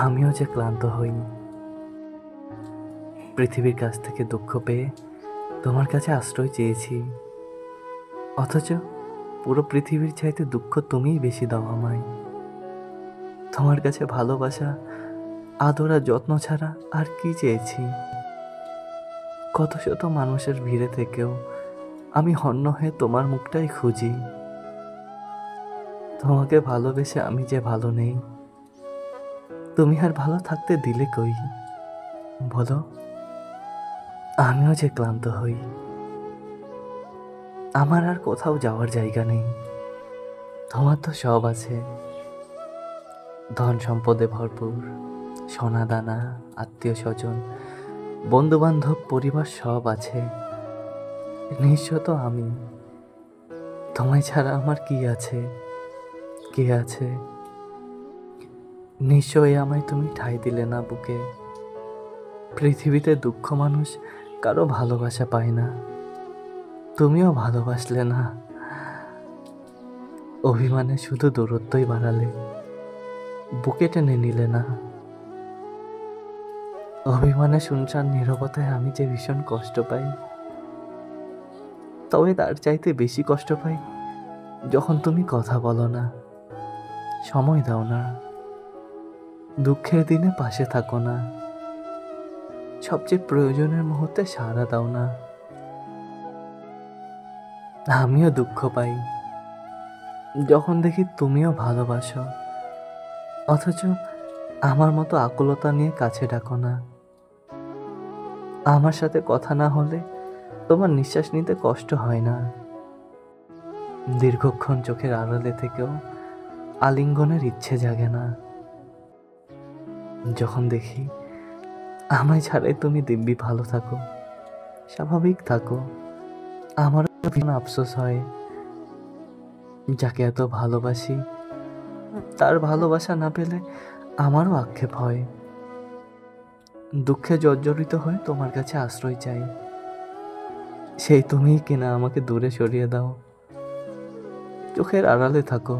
আমিও যে ক্লান্ত হই পৃথিবীর কাছ থেকে দুঃখ পেয়ে তোমার কাছে আশ্রয় চেয়েছি, অথচ পুরো পৃথিবীর চাইতে দুঃখ তুমিই বেশি দাও আমায়। তোমার কাছে ভালোবাসা, আদর আর যত্ন ছাড়া আর কি চেয়েছি? কত শত মানুষের ভিড়ে থেকেও আমি হন্য হয়ে তোমার মুখটাই খুঁজি। তোমাকে ভালোবেসে আমি যে ভালো নেই, তুমি আর ভালো থাকতে দিলে কই বলো? আমিও যে ক্লান্ত হই, আমার আর কোথাও যাওয়ার জায়গা নেই। তোমার তো সব আছে, ধন সম্পদে ভরপুর, সোনা দানা, আত্মীয় স্বজন, বন্ধু বান্ধব, পরিবার সব আছে। নিঃস্ব তো আমি, তোমায় ছাড়া আমার কি আছে? কে আছে? নিশ্চয়ই আমায় তুমি ঠাঁই দিলে না বুকে। পৃথিবীতে দুঃখ মানুষ কারো ভালোবাসা পায় না, তুমিও ভালোবাসলে না। অভিমানে শুধু দূরত্বই বাড়ালে, বুকে টেনে নিলে না। অভিমানে শুনশান নীরবতায় আমি যে ভীষণ কষ্ট পাই, তবে তার চাইতে বেশি কষ্ট পাই যখন তুমি কথা বলো না, সময় দাও না, দুঃখের দিনে পাশে থাকো না, সবচেয়ে প্রয়োজনের মুহূর্তে সাড়া দাও না। আমিও দুঃখ পাই যখন দেখি তুমিও ভালোবাসো, অথচ আমার মতো আকুলতা নিয়ে কাছে ডাকো না। আমার সাথে কথা না হলে তোমার নিঃশ্বাস নিতে কষ্ট হয় না। দীর্ঘক্ষণ চোখের আড়ালে থেকেও আলিঙ্গনের ইচ্ছে জাগে না। যখন দেখি আমায় ছাড়াই তুমি দিব্যি ভালো থাকো, স্বাভাবিক থাকো, আমারও ভীষণ আফসোস হয়। যাকে এত ভালোবাসি তার ভালোবাসা না পেলে আমারও আক্ষেপ হয়। দুঃখে জর্জরিত হয়ে তোমার কাছে আশ্রয় চাই, সেই তুমিই কিনা আমাকে দূরে সরিয়ে দাও। চোখের আড়ালে থাকো,